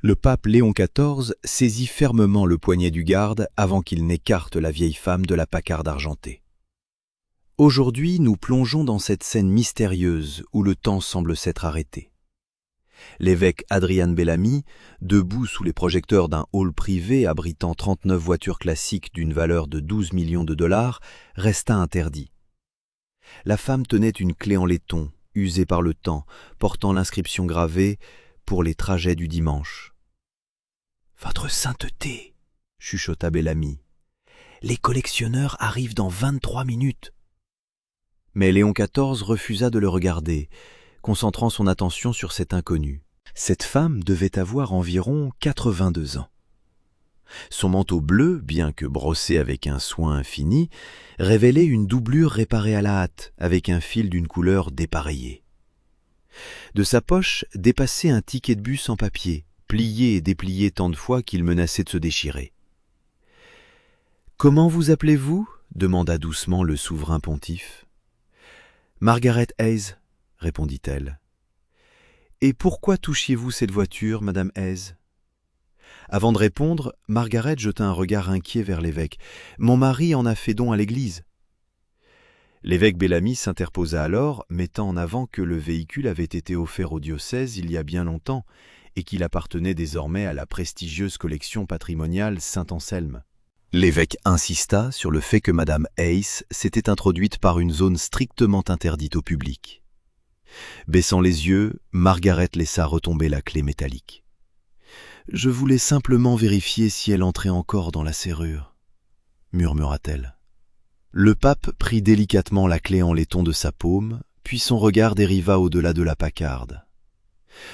Le pape Léon XIV saisit fermement le poignet du garde avant qu'il n'écarte la vieille femme de la pacarde argentée. Aujourd'hui, nous plongeons dans cette scène mystérieuse où le temps semble s'être arrêté. L'évêque Adrian Bellamy, debout sous les projecteurs d'un hall privé abritant 39 voitures classiques d'une valeur de 12 millions de dollars, resta interdit. La femme tenait une clé en laiton, usée par le temps, portant l'inscription gravée « Pour les trajets du dimanche ». « Votre sainteté !» chuchota Bellamy. « Les collectionneurs arrivent dans 23 minutes. » Mais Léon XIV refusa de le regarder, concentrant son attention sur cet inconnu. Cette femme devait avoir environ 82 ans. Son manteau bleu, bien que brossé avec un soin infini, révélait une doublure réparée à la hâte, avec un fil d'une couleur dépareillée. De sa poche dépassait un ticket de bus en papier, plié et déplié tant de fois qu'il menaçait de se déchirer. « Comment vous appelez-vous » demanda doucement le souverain pontife. « Margaret Hayes » répondit-elle. « Et pourquoi touchiez-vous cette voiture, Madame Hayes ?» Avant de répondre, Margaret jeta un regard inquiet vers l'évêque. « Mon mari en a fait don à l'église. » L'évêque Bellamy s'interposa alors, mettant en avant que le véhicule avait été offert au diocèse il y a bien longtemps et qu'il appartenait désormais à la prestigieuse collection patrimoniale Saint-Anselme. L'évêque insista sur le fait que Madame Hayes s'était introduite par une zone strictement interdite au public. Baissant les yeux, Margaret laissa retomber la clé métallique. « Je voulais simplement vérifier si elle entrait encore dans la serrure, » murmura-t-elle. Le pape prit délicatement la clé en laiton de sa paume, puis son regard dériva au-delà de la pacarde.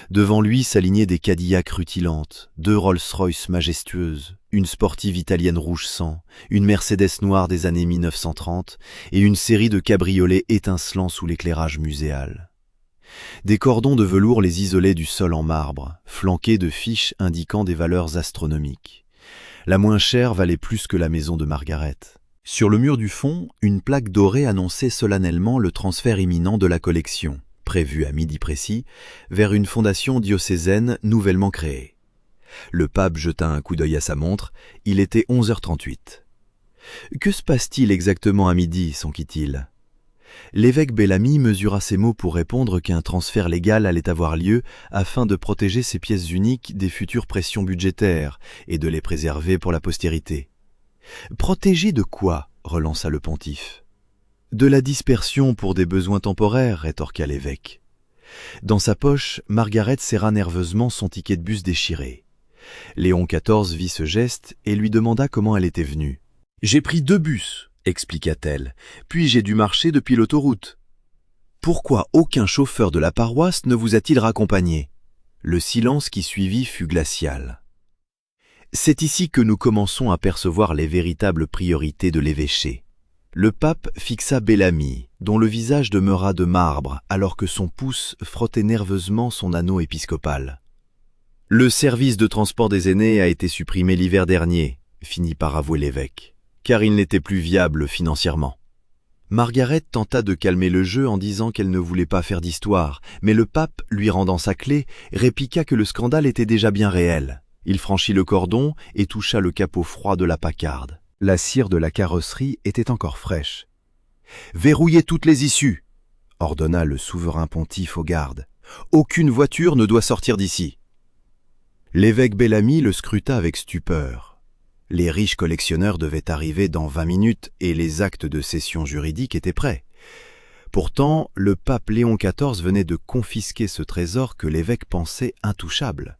Devant lui s'alignaient des Cadillacs rutilantes, 2 Rolls-Royce majestueuses, une sportive italienne rouge sang, une Mercedes noire des années 1930 et une série de cabriolets étincelants sous l'éclairage muséal. Des cordons de velours les isolaient du sol en marbre, flanqués de fiches indiquant des valeurs astronomiques. La moins chère valait plus que la maison de Margaret. Sur le mur du fond, une plaque dorée annonçait solennellement le transfert imminent de la collection, prévu à midi précis, vers une fondation diocésaine nouvellement créée. Le pape jeta un coup d'œil à sa montre, il était 11h38. « Que se passe-t-il exactement à midi ?» s'enquit-il. L'évêque Bellamy mesura ses mots pour répondre qu'un transfert légal allait avoir lieu afin de protéger ces pièces uniques des futures pressions budgétaires et de les préserver pour la postérité. « Protéger de quoi ?» relança le pontife. « De la dispersion pour des besoins temporaires, rétorqua l'évêque. Dans sa poche, Margaret serra nerveusement son ticket de bus déchiré. Léon XIV vit ce geste et lui demanda comment elle était venue. « J'ai pris 2 bus, expliqua-t-elle, puis j'ai dû marcher depuis l'autoroute. »« Pourquoi aucun chauffeur de la paroisse ne vous a-t-il raccompagné ?» Le silence qui suivit fut glacial. C'est ici que nous commençons à percevoir les véritables priorités de l'évêché. Le pape fixa Bellamy, dont le visage demeura de marbre alors que son pouce frottait nerveusement son anneau épiscopal. « Le service de transport des aînés a été supprimé l'hiver dernier, » finit par avouer l'évêque, « car il n'était plus viable financièrement. » Margaret tenta de calmer le jeu en disant qu'elle ne voulait pas faire d'histoire, mais le pape, lui rendant sa clé, répliqua que le scandale était déjà bien réel. Il franchit le cordon et toucha le capot froid de la pacarde. La cire de la carrosserie était encore fraîche. « Verrouillez toutes les issues !» ordonna le souverain pontife aux gardes. « Aucune voiture ne doit sortir d'ici. » L'évêque Bellamy le scruta avec stupeur. Les riches collectionneurs devaient arriver dans 20 minutes et les actes de cession juridique étaient prêts. Pourtant, le pape Léon XIV venait de confisquer ce trésor que l'évêque pensait intouchable.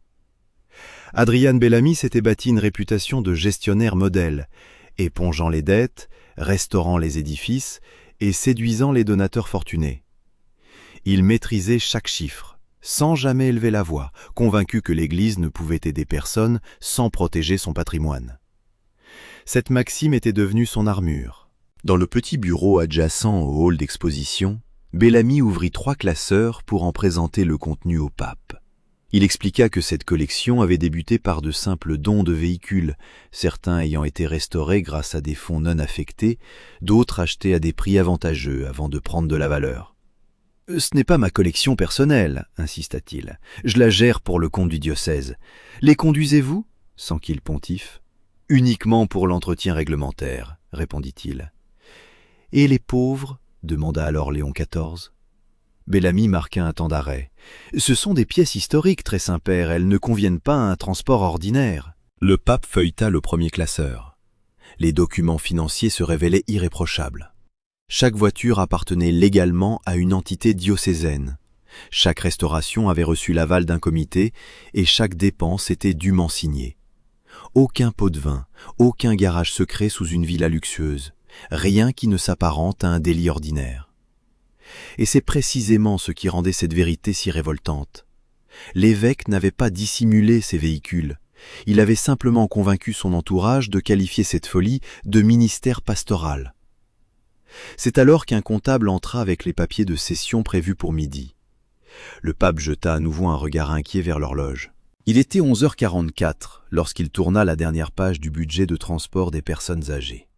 Adrian Bellamy s'était bâti une réputation de gestionnaire modèle, épongeant les dettes, restaurant les édifices et séduisant les donateurs fortunés. Il maîtrisait chaque chiffre, sans jamais élever la voix, convaincu que l'Église ne pouvait aider personne sans protéger son patrimoine. Cette maxime était devenue son armure. Dans le petit bureau adjacent au hall d'exposition, Bellamy ouvrit 3 classeurs pour en présenter le contenu au pape. Il expliqua que cette collection avait débuté par de simples dons de véhicules, certains ayant été restaurés grâce à des fonds non affectés, d'autres achetés à des prix avantageux avant de prendre de la valeur. Ce n'est pas ma collection personnelle, insista-t-il. Je la gère pour le compte du diocèse. Les conduisez-vous ? S'enquit le pontife. Uniquement pour l'entretien réglementaire, répondit-il. Et les pauvres ? Demanda alors Léon XIV. Bellamy marqua un temps d'arrêt. Ce sont des pièces historiques, très Saint-Père, elles ne conviennent pas à un transport ordinaire. Le pape feuilleta le premier classeur. Les documents financiers se révélaient irréprochables. Chaque voiture appartenait légalement à une entité diocésaine. Chaque restauration avait reçu l'aval d'un comité et chaque dépense était dûment signée. Aucun pot de vin, aucun garage secret sous une villa luxueuse, rien qui ne s'apparente à un délit ordinaire. Et c'est précisément ce qui rendait cette vérité si révoltante. L'évêque n'avait pas dissimulé ses véhicules. Il avait simplement convaincu son entourage de qualifier cette folie de ministère pastoral. C'est alors qu'un comptable entra avec les papiers de cession prévus pour midi. Le pape jeta à nouveau un regard inquiet vers l'horloge. Il était 11h44 lorsqu'il tourna la dernière page du budget de transport des personnes âgées.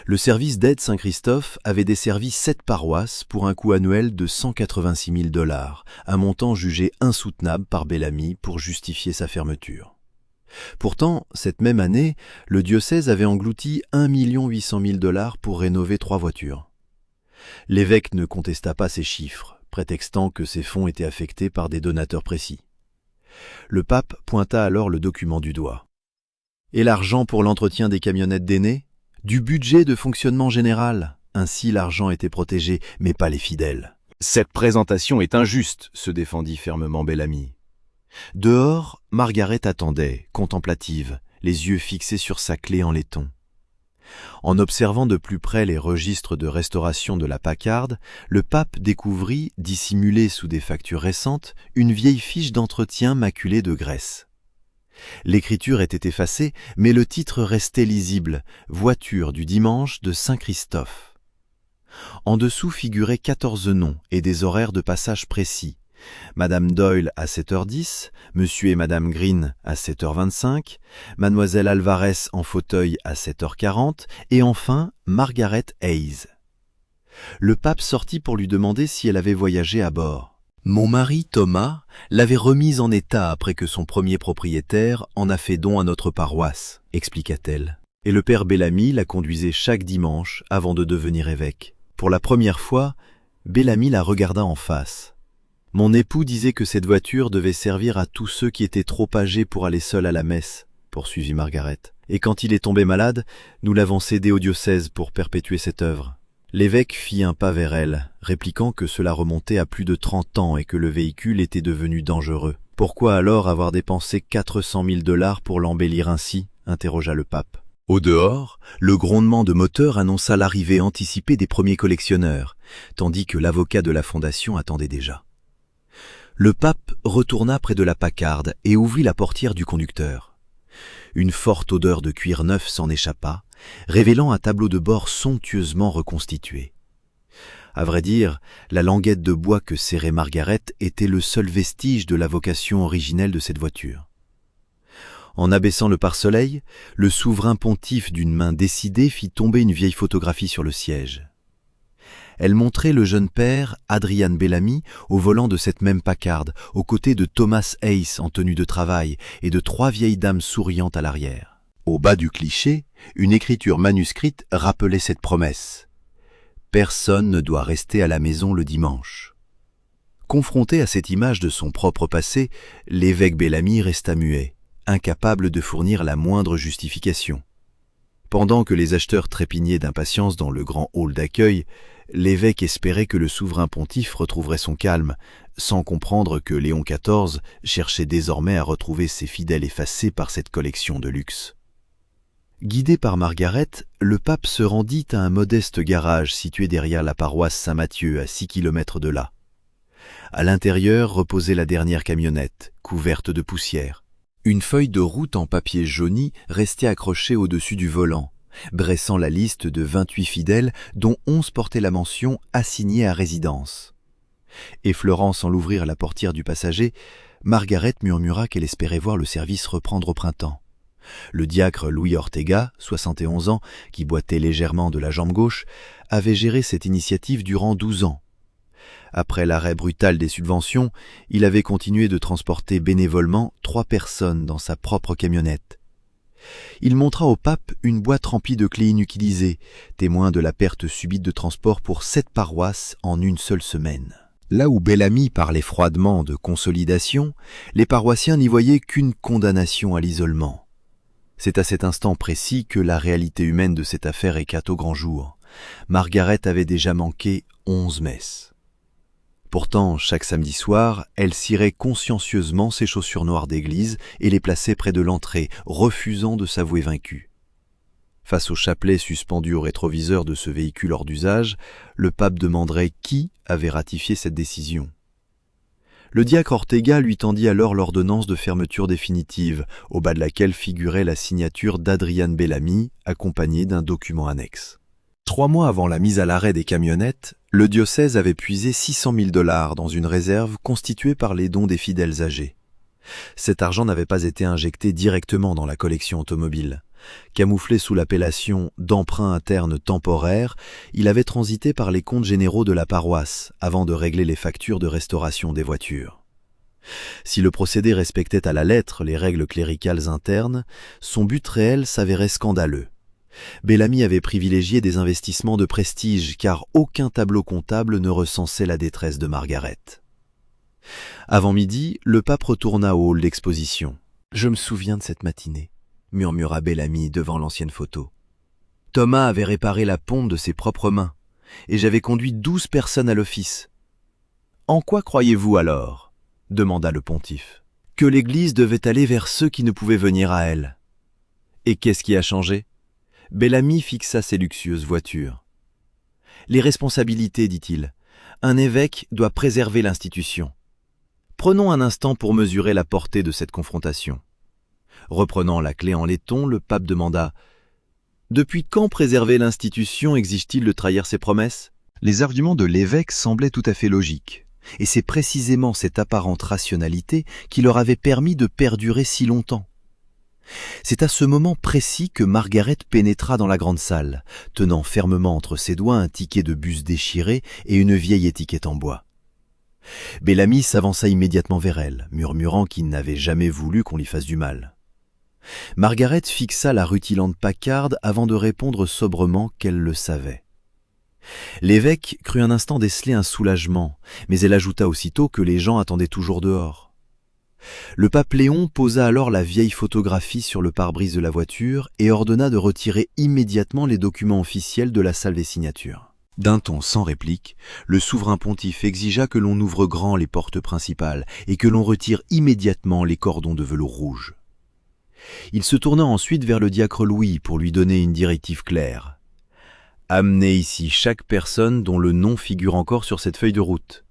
Le service d'aide Saint-Christophe avait desservi 7 paroisses pour un coût annuel de 186 000 $, un montant jugé insoutenable par Bellamy pour justifier sa fermeture. Pourtant, cette même année, le diocèse avait englouti 1 800 000 $ pour rénover 3 voitures. L'évêque ne contesta pas ces chiffres, prétextant que ces fonds étaient affectés par des donateurs précis. Le pape pointa alors le document du doigt. « Et l'argent pour l'entretien des camionnettes d'aînés ? Du budget de fonctionnement général. Ainsi l'argent était protégé, mais pas les fidèles. »« Cette présentation est injuste, » se défendit fermement Bellamy. Dehors, Margaret attendait, contemplative, les yeux fixés sur sa clé en laiton. En observant de plus près les registres de restauration de la Pacarde, le pape découvrit, dissimulée sous des factures récentes, une vieille fiche d'entretien maculée de graisse. L'écriture était effacée, mais le titre restait lisible, « Voiture du dimanche de Saint-Christophe ». En dessous figuraient 14 noms et des horaires de passage précis. Madame Doyle à 7h10, Monsieur et Madame Green à 7h25, Mademoiselle Alvarez en fauteuil à 7h40 et enfin Margaret Hayes. Le pape sortit pour lui demander si elle avait voyagé à bord. « Mon mari Thomas l'avait remise en état après que son premier propriétaire en a fait don à notre paroisse, expliqua-t-elle. Et le père Bellamy la conduisait chaque dimanche avant de devenir évêque. Pour la première fois, Bellamy la regarda en face. Mon époux disait que cette voiture devait servir à tous ceux qui étaient trop âgés pour aller seuls à la messe, poursuivit Margaret. Et quand il est tombé malade, nous l'avons cédé au diocèse pour perpétuer cette œuvre. L'évêque fit un pas vers elle, répliquant que cela remontait à plus de 30 ans et que le véhicule était devenu dangereux. Pourquoi alors avoir dépensé 400 000 $ pour l'embellir ainsi ? Interrogea le pape. Au dehors, le grondement de moteur annonça l'arrivée anticipée des premiers collectionneurs, tandis que l'avocat de la fondation attendait déjà. Le pape retourna près de la Pacarde et ouvrit la portière du conducteur. Une forte odeur de cuir neuf s'en échappa, révélant un tableau de bord somptueusement reconstitué. À vrai dire, la languette de bois que serrait Margaret était le seul vestige de la vocation originelle de cette voiture. En abaissant le pare-soleil, le souverain pontife d'une main décidée fit tomber une vieille photographie sur le siège. Elle montrait le jeune père, Adrian Bellamy, au volant de cette même Pacarde, aux côtés de Thomas Hayes en tenue de travail et de 3 vieilles dames souriantes à l'arrière. Au bas du cliché, une écriture manuscrite rappelait cette promesse. « Personne ne doit rester à la maison le dimanche ». Confronté à cette image de son propre passé, l'évêque Bellamy resta muet, incapable de fournir la moindre justification. Pendant que les acheteurs trépignaient d'impatience dans le grand hall d'accueil, l'évêque espérait que le souverain pontife retrouverait son calme, sans comprendre que Léon XIV cherchait désormais à retrouver ses fidèles effacés par cette collection de luxe. Guidé par Margaret, le pape se rendit à un modeste garage situé derrière la paroisse Saint-Matthieu, à 6 kilomètres de là. À l'intérieur reposait la dernière camionnette, couverte de poussière. Une feuille de route en papier jauni restait accrochée au-dessus du volant, dressant la liste de 28 fidèles dont 11 portaient la mention « Assignés à résidence ». Effleurant sans l'ouvrir la portière du passager, Margaret murmura qu'elle espérait voir le service reprendre au printemps. Le diacre Louis Ortega, 71 ans, qui boitait légèrement de la jambe gauche, avait géré cette initiative durant 12 ans. Après l'arrêt brutal des subventions, il avait continué de transporter bénévolement 3 personnes dans sa propre camionnette. Il montra au pape une boîte remplie de clés inutilisées, témoin de la perte subite de transport pour 7 paroisses en une seule semaine. Là où Bellamy parlait froidement de consolidation, les paroissiens n'y voyaient qu'une condamnation à l'isolement. C'est à cet instant précis que la réalité humaine de cette affaire éclate au grand jour. Margaret avait déjà manqué 11 messes. Pourtant, chaque samedi soir, elle cirait consciencieusement ses chaussures noires d'église et les plaçait près de l'entrée, refusant de s'avouer vaincue. Face au chapelet suspendu au rétroviseur de ce véhicule hors d'usage, le pape demanderait qui avait ratifié cette décision. Le diacre Ortega lui tendit alors l'ordonnance de fermeture définitive, au bas de laquelle figurait la signature d'Adrian Bellamy, accompagnée d'un document annexe. 3 mois avant la mise à l'arrêt des camionnettes, le diocèse avait puisé 600 000 $ dans une réserve constituée par les dons des fidèles âgés. Cet argent n'avait pas été injecté directement dans la collection automobile. Camouflé sous l'appellation d'emprunt interne temporaire, il avait transité par les comptes généraux de la paroisse avant de régler les factures de restauration des voitures. Si le procédé respectait à la lettre les règles cléricales internes, son but réel s'avérait scandaleux. Bellamy avait privilégié des investissements de prestige car aucun tableau comptable ne recensait la détresse de Margaret. Avant midi, le pape retourna au hall d'exposition. « Je me souviens de cette matinée », murmura Bellamy devant l'ancienne photo. « Thomas avait réparé la pompe de ses propres mains, et j'avais conduit 12 personnes à l'office. »« En quoi croyez-vous alors ?» demanda le pontife. « Que l'Église devait aller vers ceux qui ne pouvaient venir à elle. »« Et qu'est-ce qui a changé ?» Bellamy fixa ses luxueuses voitures. « Les responsabilités, dit-il. Un évêque doit préserver l'institution. Prenons un instant pour mesurer la portée de cette confrontation. » Reprenant la clé en laiton, le pape demanda « Depuis quand préserver l'institution exige-t-il de trahir ses promesses ?» Les arguments de l'évêque semblaient tout à fait logiques, et c'est précisément cette apparente rationalité qui leur avait permis de perdurer si longtemps. C'est à ce moment précis que Margaret pénétra dans la grande salle, tenant fermement entre ses doigts un ticket de bus déchiré et une vieille étiquette en bois. Bellamy s'avança immédiatement vers elle, murmurant qu'il n'avait jamais voulu qu'on lui fasse du mal. Margaret fixa la rutilante Packard avant de répondre sobrement qu'elle le savait. L'évêque crut un instant déceler un soulagement, mais elle ajouta aussitôt que les gens attendaient toujours dehors. Le pape Léon posa alors la vieille photographie sur le pare-brise de la voiture et ordonna de retirer immédiatement les documents officiels de la salle des signatures. D'un ton sans réplique, le souverain pontife exigea que l'on ouvre grand les portes principales et que l'on retire immédiatement les cordons de velours rouge. Il se tourna ensuite vers le diacre Louis pour lui donner une directive claire. « Amenez ici chaque personne dont le nom figure encore sur cette feuille de route. »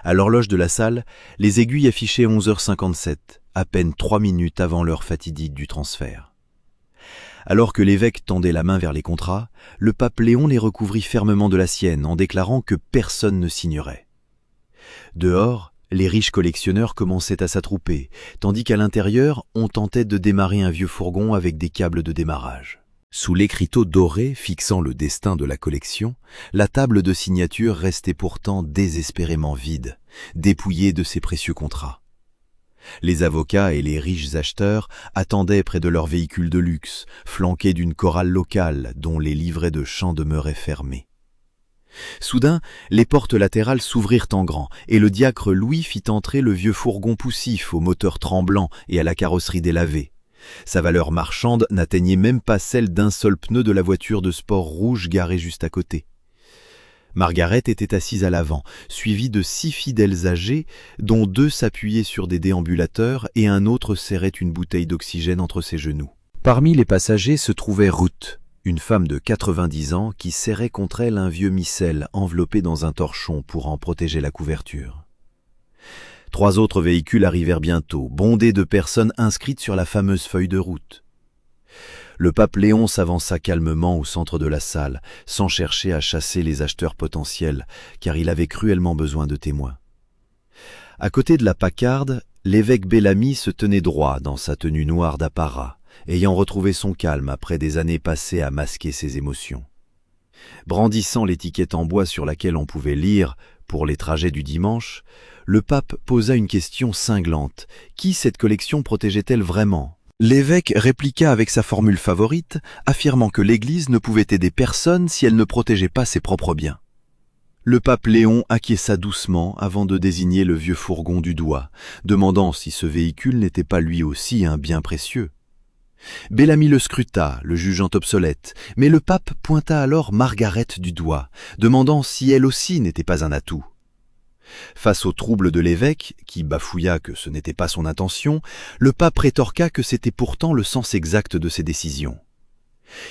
À l'horloge de la salle, les aiguilles affichaient 11h57, à peine 3 minutes avant l'heure fatidique du transfert. Alors que l'évêque tendait la main vers les contrats, le pape Léon les recouvrit fermement de la sienne en déclarant que personne ne signerait. Dehors, les riches collectionneurs commençaient à s'attrouper, tandis qu'à l'intérieur, on tentait de démarrer un vieux fourgon avec des câbles de démarrage. Sous l'écriteau doré fixant le destin de la collection, la table de signature restait pourtant désespérément vide, dépouillée de ses précieux contrats. Les avocats et les riches acheteurs attendaient près de leurs véhicules de luxe, flanqués d'une chorale locale dont les livrets de chant demeuraient fermés. Soudain, les portes latérales s'ouvrirent en grand et le diacre Louis fit entrer le vieux fourgon poussif au moteur tremblant et à la carrosserie délavée. Sa valeur marchande n'atteignait même pas celle d'un seul pneu de la voiture de sport rouge garée juste à côté. Margaret était assise à l'avant, suivie de 6 fidèles âgés, dont 2 s'appuyaient sur des déambulateurs et un autre serrait une bouteille d'oxygène entre ses genoux. Parmi les passagers se trouvait Ruth, une femme de 90 ans qui serrait contre elle un vieux missel enveloppé dans un torchon pour en protéger la couverture. 3 autres véhicules arrivèrent bientôt, bondés de personnes inscrites sur la fameuse feuille de route. Le pape Léon s'avança calmement au centre de la salle, sans chercher à chasser les acheteurs potentiels, car il avait cruellement besoin de témoins. À côté de la Packard, l'évêque Bellamy se tenait droit dans sa tenue noire d'apparat, ayant retrouvé son calme après des années passées à masquer ses émotions. Brandissant l'étiquette en bois sur laquelle on pouvait lire Pour les trajets du dimanche, le pape posa une question cinglante. Qui cette collection protégeait-elle vraiment? L'évêque répliqua avec sa formule favorite, affirmant que l'Église ne pouvait aider personne si elle ne protégeait pas ses propres biens. Le pape Léon acquiesça doucement avant de désigner le vieux fourgon du doigt, demandant si ce véhicule n'était pas lui aussi un bien précieux. Bellamy le scruta, le jugeant obsolète, mais le pape pointa alors Margaret du doigt, demandant si elle aussi n'était pas un atout. Face au trouble de l'évêque, qui bafouilla que ce n'était pas son intention, le pape rétorqua que c'était pourtant le sens exact de ses décisions.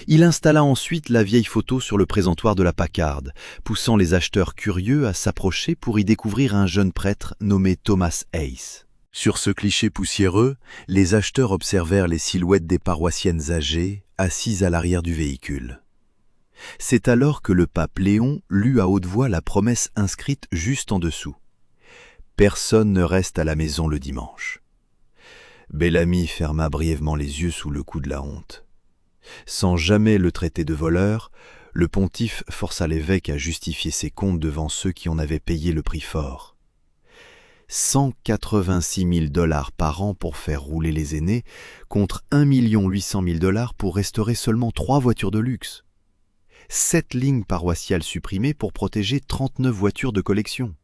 Il installa ensuite la vieille photo sur le présentoir de la Packard, poussant les acheteurs curieux à s'approcher pour y découvrir un jeune prêtre nommé Thomas Hayes. Sur ce cliché poussiéreux, les acheteurs observèrent les silhouettes des paroissiennes âgées, assises à l'arrière du véhicule. C'est alors que le pape Léon lut à haute voix la promesse inscrite juste en dessous. « Personne ne reste à la maison le dimanche ». Bellamy ferma brièvement les yeux sous le coup de la honte. Sans jamais le traiter de voleur, le pontife força l'évêque à justifier ses comptes devant ceux qui en avaient payé le prix fort. 186 000 $ par an pour faire rouler les aînés, contre 1 800 000 $ pour restaurer seulement 3 voitures de luxe. 7 lignes paroissiales supprimées pour protéger 39 voitures de collection.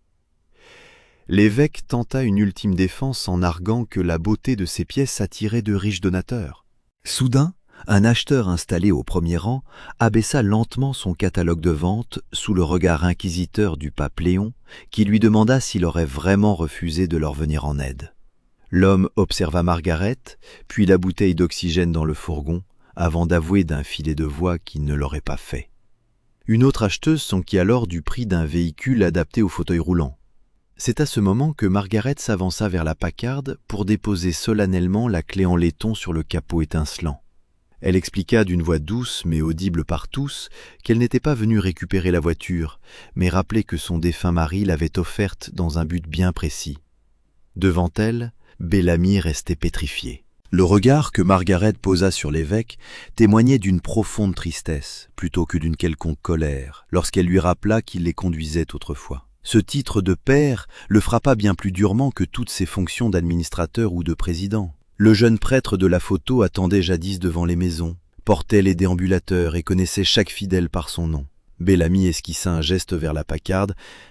L'évêque tenta une ultime défense en arguant que la beauté de ces pièces attirait de riches donateurs. Soudain, un acheteur installé au premier rang abaissa lentement son catalogue de vente sous le regard inquisiteur du pape Léon, qui lui demanda s'il aurait vraiment refusé de leur venir en aide. L'homme observa Margaret, puis la bouteille d'oxygène dans le fourgon, avant d'avouer d'un filet de voix qu'il ne l'aurait pas fait. Une autre acheteuse s'enquit alors du prix d'un véhicule adapté au fauteuil roulant. C'est à ce moment que Margaret s'avança vers la Packard pour déposer solennellement la clé en laiton sur le capot étincelant. Elle expliqua d'une voix douce mais audible par tous qu'elle n'était pas venue récupérer la voiture, mais rappelait que son défunt mari l'avait offerte dans un but bien précis. Devant elle, Bellamy restait pétrifié. Le regard que Margaret posa sur l'évêque témoignait d'une profonde tristesse, plutôt que d'une quelconque colère, lorsqu'elle lui rappela qu'il les conduisait autrefois. Ce titre de père le frappa bien plus durement que toutes ses fonctions d'administrateur ou de président. Le jeune prêtre de la photo attendait jadis devant les maisons, portait les déambulateurs et connaissait chaque fidèle par son nom. Bellamy esquissa un geste vers la Packard,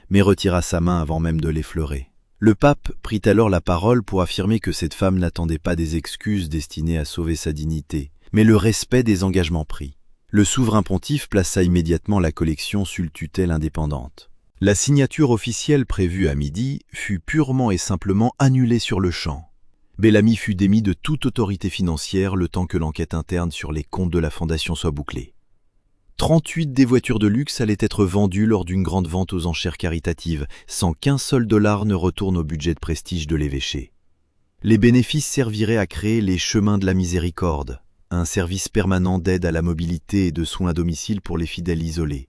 mais retira sa main avant même de l'effleurer. Le pape prit alors la parole pour affirmer que cette femme n'attendait pas des excuses destinées à sauver sa dignité, mais le respect des engagements pris. Le souverain pontife plaça immédiatement la collection sous tutelle indépendante. La signature officielle prévue à midi fut purement et simplement annulée sur le champ. Bellamy fut démis de toute autorité financière le temps que l'enquête interne sur les comptes de la fondation soit bouclée. 38 des voitures de luxe allaient être vendues lors d'une grande vente aux enchères caritatives, sans qu'un seul dollar ne retourne au budget de prestige de l'évêché. Les bénéfices serviraient à créer les Chemins de la Miséricorde, un service permanent d'aide à la mobilité et de soins à domicile pour les fidèles isolés.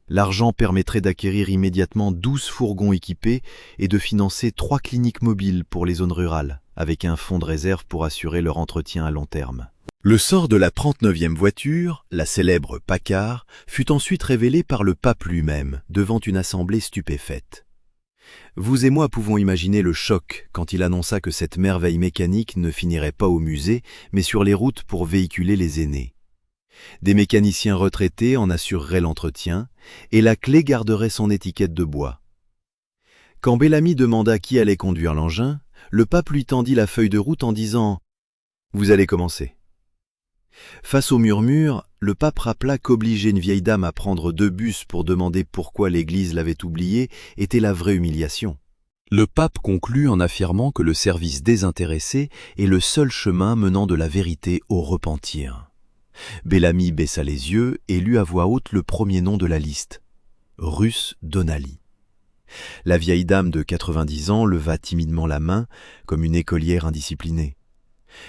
L'argent permettrait d'acquérir immédiatement 12 fourgons équipés et de financer 3 cliniques mobiles pour les zones rurales, avec un fonds de réserve pour assurer leur entretien à long terme. Le sort de la 39e voiture, la célèbre Packard, fut ensuite révélé par le pape lui-même, devant une assemblée stupéfaite. Vous et moi pouvons imaginer le choc quand il annonça que cette merveille mécanique ne finirait pas au musée, mais sur les routes pour véhiculer les aînés. Des mécaniciens retraités en assureraient l'entretien, et la clé garderait son étiquette de bois. Quand Bellamy demanda qui allait conduire l'engin, le pape lui tendit la feuille de route en disant « Vous allez commencer ». Face au murmure, le pape rappela qu'obliger une vieille dame à prendre 2 bus pour demander pourquoi l'Église l'avait oubliée était la vraie humiliation. Le pape conclut en affirmant que le service désintéressé est le seul chemin menant de la vérité au repentir. Bellamy baissa les yeux et lut à voix haute le premier nom de la liste, Ruth Donnelly. La vieille dame de 90 ans leva timidement la main, comme une écolière indisciplinée.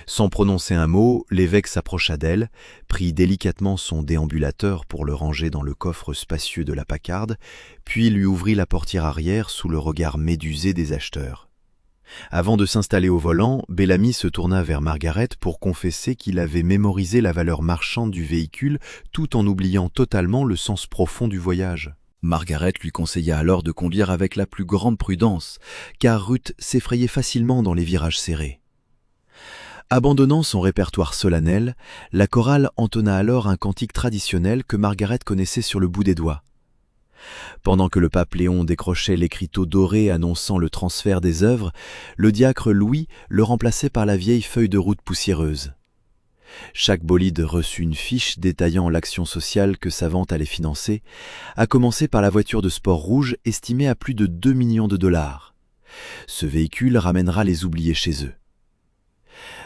Sans prononcer un mot, l'évêque s'approcha d'elle, prit délicatement son déambulateur pour le ranger dans le coffre spacieux de la Packard, puis lui ouvrit la portière arrière sous le regard médusé des acheteurs. Avant de s'installer au volant, Bellamy se tourna vers Margaret pour confesser qu'il avait mémorisé la valeur marchande du véhicule tout en oubliant totalement le sens profond du voyage. « Margaret lui conseilla alors de conduire avec la plus grande prudence, car Ruth s'effrayait facilement dans les virages serrés. Abandonnant son répertoire solennel, la chorale entonna alors un cantique traditionnel que Margaret connaissait sur le bout des doigts. Pendant que le pape Léon décrochait l'écriteau doré annonçant le transfert des œuvres, le diacre Louis le remplaçait par la vieille feuille de route poussiéreuse. Chaque bolide reçut une fiche détaillant l'action sociale que sa vente allait financer, à commencer par la voiture de sport rouge estimée à plus de 2 millions de dollars. Ce véhicule ramènera les oubliés chez eux.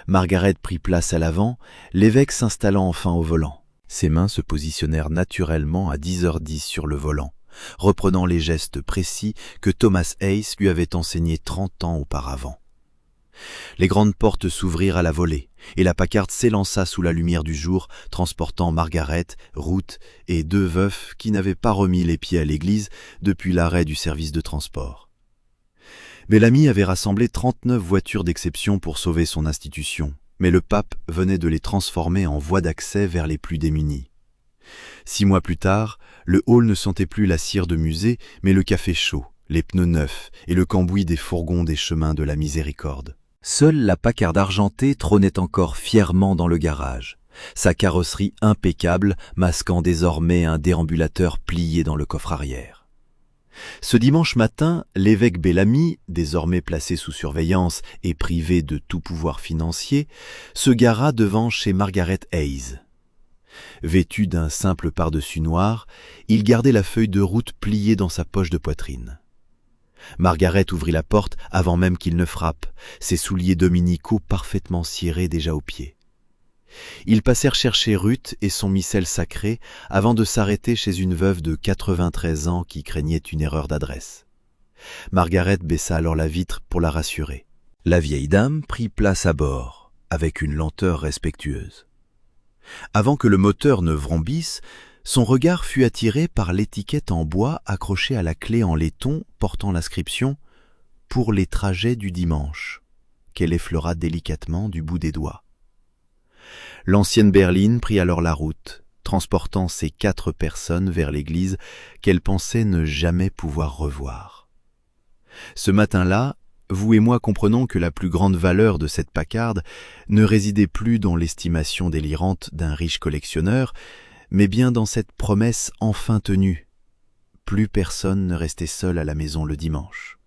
Margaret prit place à l'avant, l'évêque s'installant enfin au volant. Ses mains se positionnèrent naturellement à 10h10 sur le volant, reprenant les gestes précis que Thomas Hayes lui avait enseignés 30 ans auparavant. Les grandes portes s'ouvrirent à la volée, et la Packard s'élança sous la lumière du jour, transportant Margaret, Ruth et 2 veufs qui n'avaient pas remis les pieds à l'église depuis l'arrêt du service de transport. Bellamy avait rassemblé 39 voitures d'exception pour sauver son institution, mais le pape venait de les transformer en voie d'accès vers les plus démunis. 6 mois plus tard, le hall ne sentait plus la cire de musée, mais le café chaud, les pneus neufs et le cambouis des fourgons des chemins de la miséricorde. Seule la Packard argentée trônait encore fièrement dans le garage, sa carrosserie impeccable masquant désormais un déambulateur plié dans le coffre arrière. Ce dimanche matin, l'évêque Bellamy, désormais placé sous surveillance et privé de tout pouvoir financier, se gara devant chez Margaret Hayes. Vêtu d'un simple pardessus noir, il gardait la feuille de route pliée dans sa poche de poitrine. Margaret ouvrit la porte avant même qu'il ne frappe, ses souliers dominicaux parfaitement cirés déjà aux pieds. Ils passèrent chercher Ruth et son missel sacré avant de s'arrêter chez une veuve de 93 ans qui craignait une erreur d'adresse. Margaret baissa alors la vitre pour la rassurer. La vieille dame prit place à bord, avec une lenteur respectueuse. Avant que le moteur ne vrombisse, son regard fut attiré par l'étiquette en bois accrochée à la clé en laiton portant l'inscription « Pour les trajets du dimanche » qu'elle effleura délicatement du bout des doigts. L'ancienne berline prit alors la route, transportant ces 4 personnes vers l'église qu'elle pensait ne jamais pouvoir revoir. Ce matin-là, vous et moi comprenons que la plus grande valeur de cette Packard ne résidait plus dans l'estimation délirante d'un riche collectionneur, mais bien dans cette promesse enfin tenue. Plus personne ne restait seul à la maison le dimanche.